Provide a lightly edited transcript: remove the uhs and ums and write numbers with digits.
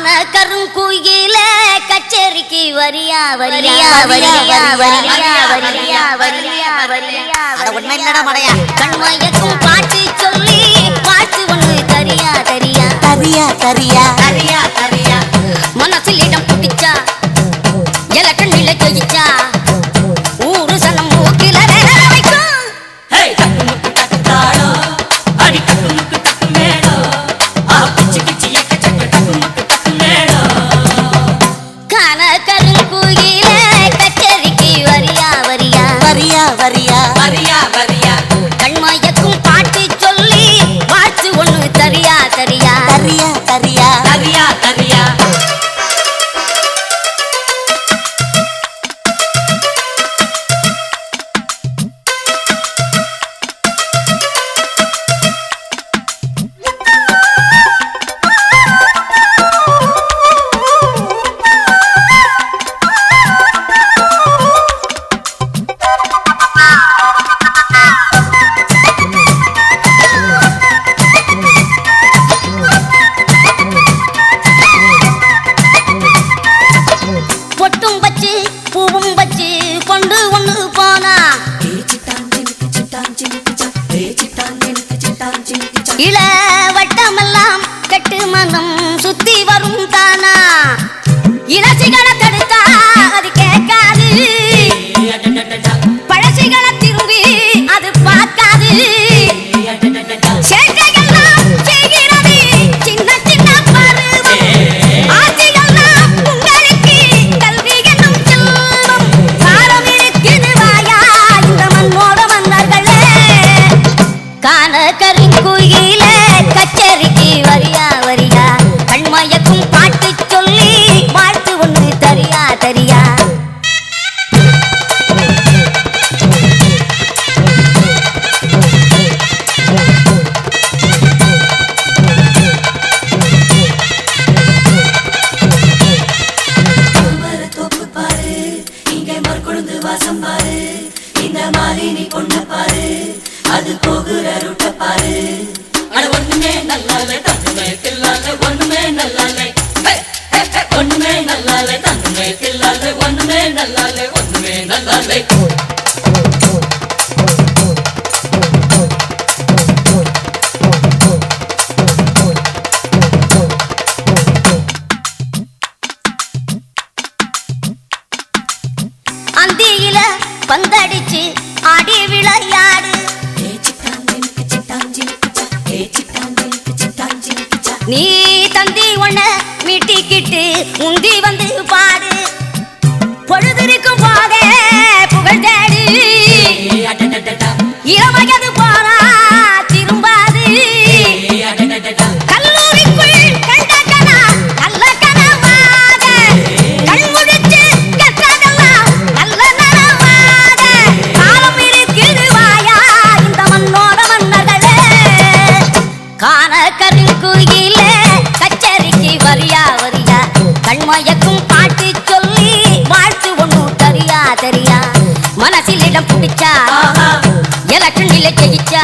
கான கருங்குயில கச்சேரிக்கு வரியா வரியா வரியா வரியா வரியா வரியா வரியா ஒண்ணு இல்லடா மடையா கண்மயக்கும் பாட்டு சொல்லி பாட்டு ஒண்ணு தரியா தரியா தரியா தரியா தரியா தரியா மனசில் இடம் பிடிச்சா எலக்கண் நிலை ஜெயிச்சா ஊரு சனம் மூக்கில வைக்கும் கான கருங்குயில கச்சேரிக்கு வரியா வரியா வரியா வரியா வரியா வரியா கண்மயக்கும் பாட்டு சொல்லி பாட்டு ஒண்ணு தரியா தரியா தரியா தரியா தரியா தரியா பொட்டும் வச்சு பூவும் வச்சு கொண்டு ஒண்ணு போனா இள வட்டமெல்லாம் கெட்டு மனம் சுத்தி வரும் தானா இளசிகளை தடுத்தா அது கேட்காது பழசிகளை திரும்பி அது பார்க்காது சேட்டைகள்லாம் செய்கிறது சின்ன சின்ன பருவம் ஆசைகள்லாம் உங்களுக்கு கல்வி என்னும் செல்வம் சாரம் இருக்குது வாயா இந்த மண்ணோட மன்னர்களே கான கருங்குயில கச்சேரிக்கு வரியா வரியா கண்மயக்கும் பாட்டு சொல்லி வாழ்த்து ஒண்ணு தரியா தரியா அது போகுற ரூட்ட பாரு அட ஒண்ணுமே நல்லாலே தன்னுமே தில்லாலே ஒண்ணுமே நல்லாலே ஒண்ணுமே நல்லாலே தன்னுமே தில்லாலே ஒண்ணுமே நல்லாலே ஒண்ணுமே நல்லாலே அந்தியில பந்தடிச்சு ஆடி விளையாடு நீ தந்தி ஒண்ண மீட்டிக்கிட்டு முந்தி வந்து பாடு பொழுதிருக்கும் போதே புகழ் தேடு இளமையது போனா திரும்பாது கல்லூரிக்குள் கண்ட கனா நல்ல கனவாத கண் முடிச்சு கற்றதெல்லாம் நல்ல நனவாத காலம் இருக்குது வாயா இந்த மண்ணோட மன்னர்களே கான கருங்குயில கச்சேரிக்கு வரியா வரியா கண்மயக்கும் பாட்டு சொல்லி வாழ்த்து ஒண்ணு தரியா தரியா மனசில் இடம் பிடிச்சா எலக்கண் நிலை ஜெயிச்சா